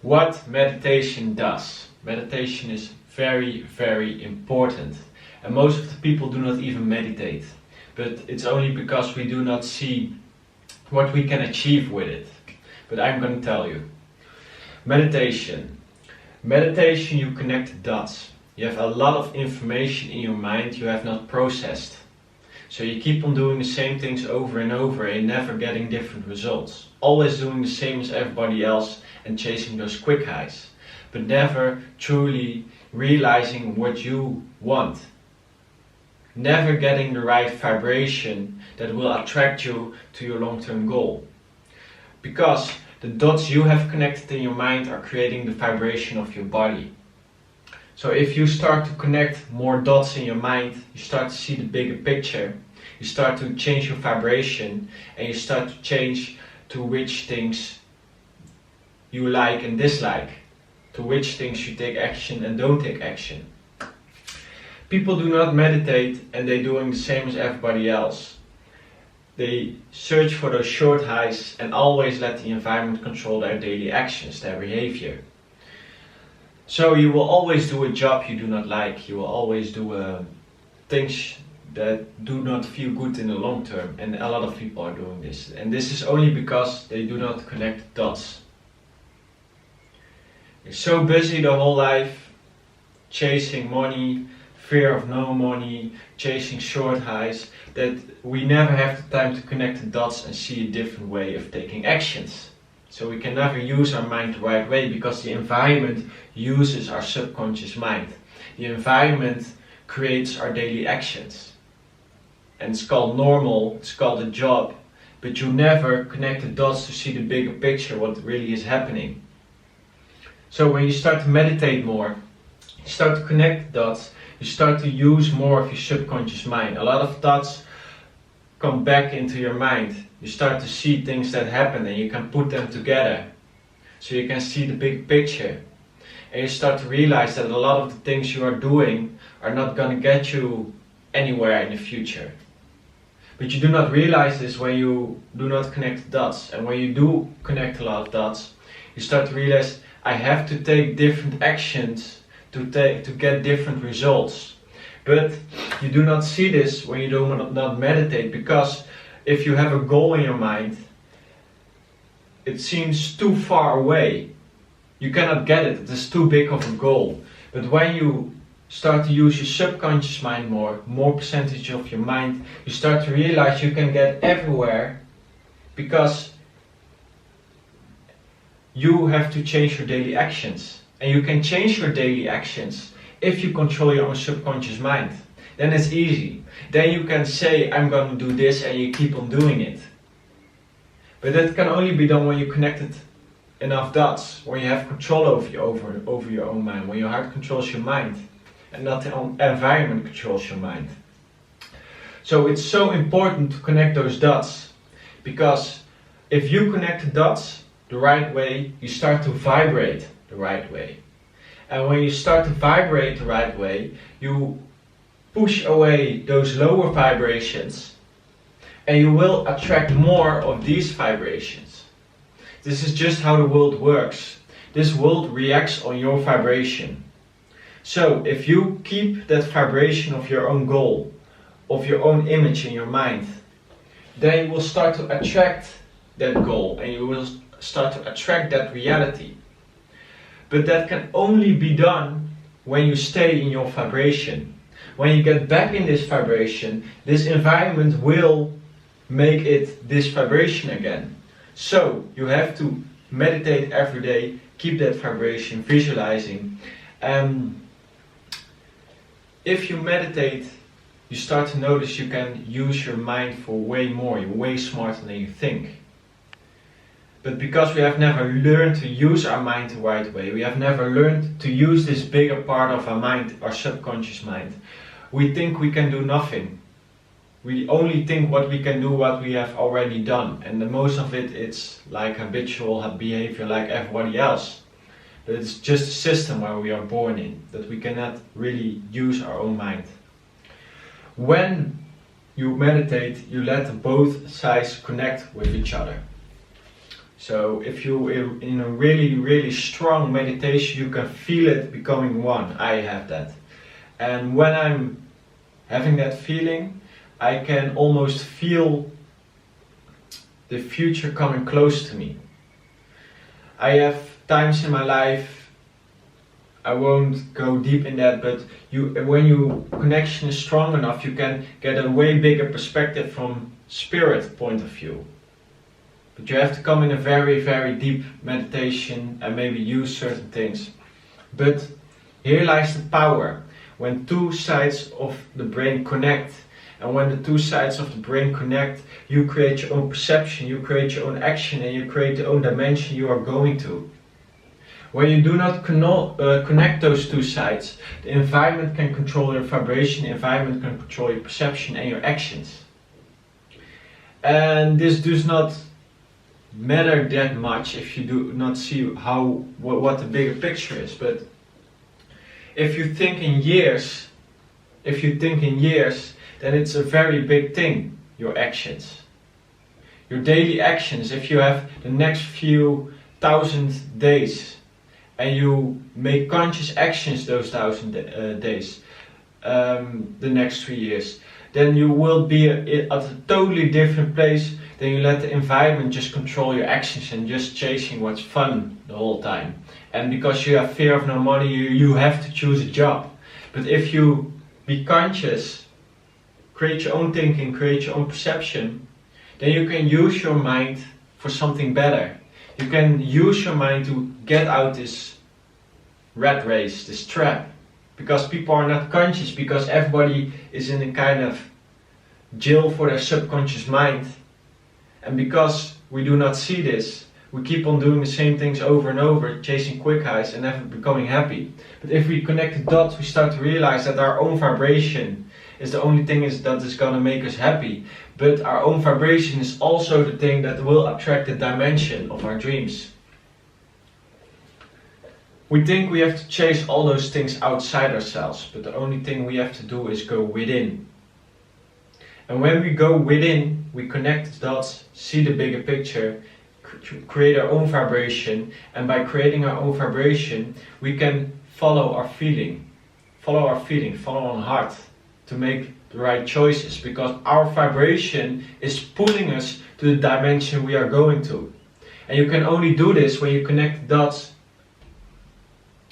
What meditation does. Meditation is very, very important. And most of the people do not even meditate. But it's only because we do not see what we can achieve with it. But I'm going to tell you. Meditation. Meditation, you connect the dots. You have a lot of information in your mind you have not processed. So you keep on doing the same things over and over and never getting different results. Always doing the same as everybody else and chasing those quick highs. But never truly realizing what you want. Never getting the right vibration that will attract you to your long-term goal. Because the dots you have connected in your mind are creating the vibration of your body. So if you start to connect more dots in your mind, you start to see the bigger picture, you start to change your vibration, and you start to change to which things you like and dislike, to which things you take action and don't take action. People do not meditate and they're doing the same as everybody else. They search for those short highs and always let the environment control their daily actions, their behavior. So you will always do a job you do not like. You will always do things that do not feel good in the long term. And a lot of people are doing this. And this is only because they do not connect dots. You're so busy the whole life, chasing money, fear of no money, chasing short highs, that we never have the time to connect the dots and see a different way of taking actions. So we can never use our mind the right way because the environment uses our subconscious mind. The environment creates our daily actions. And it's called normal, it's called a job, but you never connect the dots to see the bigger picture, what really is happening. So when you start to meditate more, you start to connect the dots, you start to use more of your subconscious mind. A lot of thoughts come back into your mind. You start to see things that happen and you can put them together. So you can see the big picture. And you start to realize that a lot of the things you are doing are not going to get you anywhere in the future. But you do not realize this when you do not connect the dots. And when you do connect a lot of dots, you start to realize I have to take different actions to get different results. But you do not see this when you do not meditate, because if you have a goal in your mind, it seems too far away. You cannot get it, it is too big of a goal. But when you start to use your subconscious mind more percentage of your mind, you start to realize you can get everywhere, because you have to change your daily actions. And you can change your daily actions if you control your own subconscious mind. Then it's easy. Then you can say, I'm going to do this, and you keep on doing it. But that can only be done when you connected enough dots, when you have control over your own mind, when your heart controls your mind, and not the environment controls your mind. So it's so important to connect those dots, because if you connect the dots the right way, you start to vibrate the right way. And when you start to vibrate the right way, you push away those lower vibrations and you will attract more of these vibrations. This is just how the world works. This world reacts on your vibration. So if you keep that vibration of your own goal, of your own image in your mind, then you will start to attract that goal and you will start to attract that reality. But that can only be done when you stay in your vibration. When you get back in this vibration, this environment will make it this vibration again. So you have to meditate every day, keep that vibration, visualizing. If you meditate, you start to notice you can use your mind for way more. You're way smarter than you think. But because we have never learned to use our mind the right way, we have never learned to use this bigger part of our mind, our subconscious mind, we think we can do nothing. We only think what we can do, what we have already done. And the most of it's like habitual behavior like everybody else. But it's just a system where we are born in, that we cannot really use our own mind. When you meditate, you let both sides connect with each other. So if you in a really, really strong meditation, you can feel it becoming one. I have that. And when I'm having that feeling, I can almost feel the future coming close to me. I have times in my life, I won't go deep in that, but when your connection is strong enough, you can get a way bigger perspective from spirit point of view. But you have to come in a very, very deep meditation and maybe use certain things. But here lies the power. When two sides of the brain connect, and when the two sides of the brain connect, you create your own perception, you create your own action, and you create your own dimension you are going to. When you do not connect those two sides, the environment can control your vibration, the environment can control your perception and your actions. And this does not matter that much if you do not see what the bigger picture is. But if you think in years, then it's a very big thing, your actions. Your daily actions, if you have the next few thousand days and you make conscious actions those 1,000 days, the next 3 years, then you will be at a totally different place than you let the environment just control your actions and just chasing what's fun the whole time. And because you have fear of no money, you have to choose a job. But if you be conscious, create your own thinking, create your own perception, then you can use your mind for something better. You can use your mind to get out this rat race, this trap. Because people are not conscious, because everybody is in a kind of jail for their subconscious mind. And because we do not see this, we keep on doing the same things over and over, chasing quick highs and never becoming happy. But if we connect the dots, we start to realize that our own vibration is the only thing that is going to make us happy. But our own vibration is also the thing that will attract the dimension of our dreams. We think we have to chase all those things outside ourselves, but the only thing we have to do is go within. And when we go within, we connect the dots, see the bigger picture, create our own vibration, and by creating our own vibration, we can follow our feeling, follow our heart to make the right choices, because our vibration is pulling us to the dimension we are going to. And you can only do this when you connect the dots,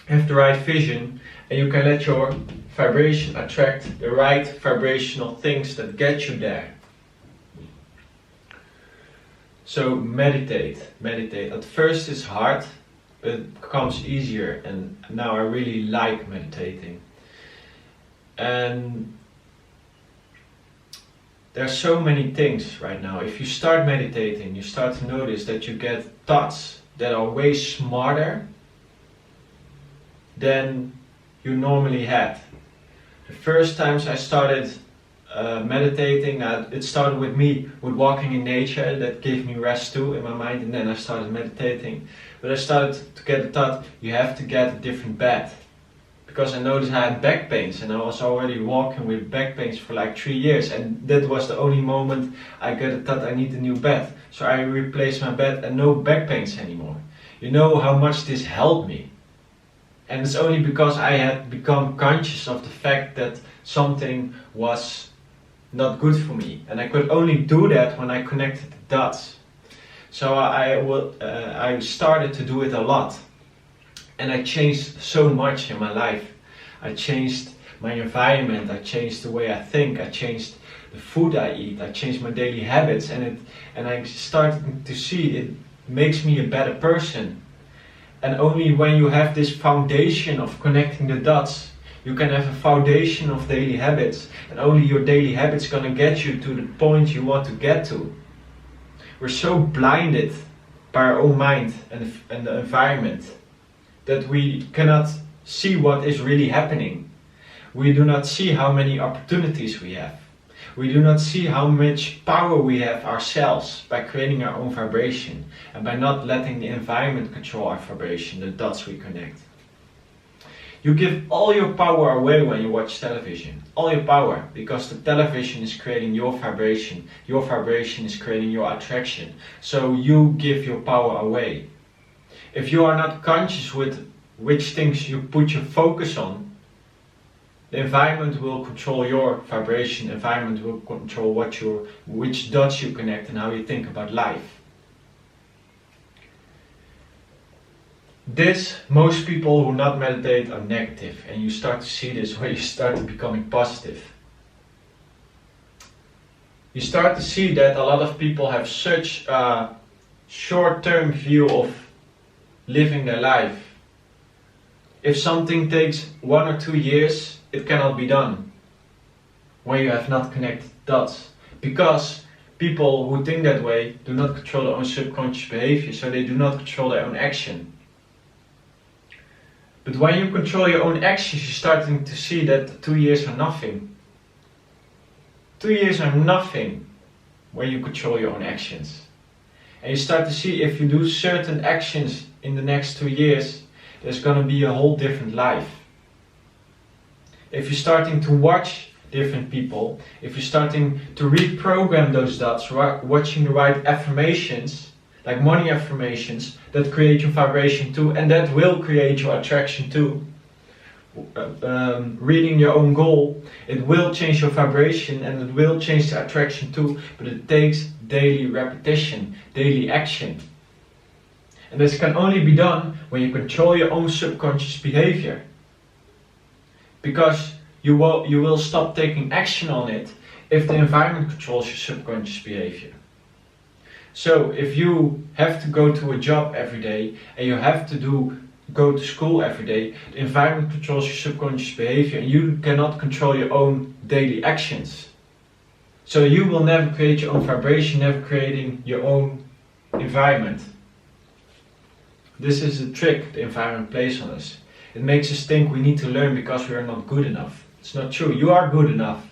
have the right vision, and you can let your vibration attract the right vibrational things that get you there. So meditate. At first it's hard, but it becomes easier, and now I really like meditating. And there are so many things right now. If you start meditating, you start to notice that you get thoughts that are way smarter than you normally had. The first times I started meditating, it started with me with walking in nature. That gave me rest too in my mind, and then I started meditating. But I started to get the thought, you have to get a different bed. Because I noticed I had back pains, and I was already walking with back pains for like 3 years, and that was the only moment I got the thought I need a new bed. So I replaced my bed and no back pains anymore. You know how much this helped me. And it's only because I had become conscious of the fact that something was not good for me. And I could only do that when I connected the dots. So I started to do it a lot. And I changed so much in my life. I changed my environment, I changed the way I think, I changed the food I eat, I changed my daily habits, and I started to see it makes me a better person. And only when you have this foundation of connecting the dots, you can have a foundation of daily habits, and only your daily habits gonna get you to the point you want to get to. We're so blinded by our own mind and the environment that we cannot see what is really happening. We do not see how many opportunities we have. We do not see how much power we have ourselves by creating our own vibration and by not letting the environment control our vibration, the dots we connect. You give all your power away when you watch television. All your power, because the television is creating your vibration. Your vibration is creating your attraction. So you give your power away. If you are not conscious with which things you put your focus on, the environment will control your vibration. The environment will control which dots you connect and how you think about life. Most people who not meditate are negative, and you start to see this when you start to becoming positive. You start to see that a lot of people have such a short-term view of living their life. If something takes 1 or 2 years, it cannot be done when you have not connected dots. Because people who think that way do not control their own subconscious behavior, so they do not control their own action. But when you control your own actions, you're starting to see that 2 years are nothing. 2 years are nothing when you control your own actions. And you start to see if you do certain actions in the next 2 years, there's going to be a whole different life. If you're starting to watch different people, if you're starting to reprogram those dots, watching the right affirmations, like money affirmations, that create your vibration too, and that will create your attraction too. Reading your own goal, it will change your vibration and it will change the attraction too, but it takes daily repetition, daily action. And this can only be done when you control your own subconscious behavior. Because you will stop taking action on it if the environment controls your subconscious behavior. So if you have to go to a job every day and you have to go to school every day, the environment controls your subconscious behavior and you cannot control your own daily actions. So you will never create your own vibration, never creating your own environment. This is a trick the environment plays on us. It makes us think we need to learn because we are not good enough. It's not true, you are good enough.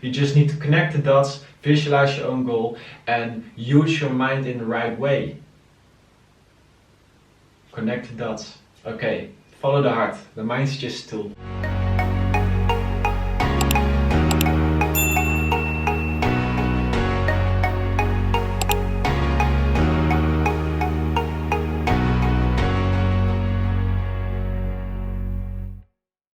You just need to connect the dots, visualize your own goal and use your mind in the right way. Connect the dots. Okay, follow the heart. The mind is just a tool.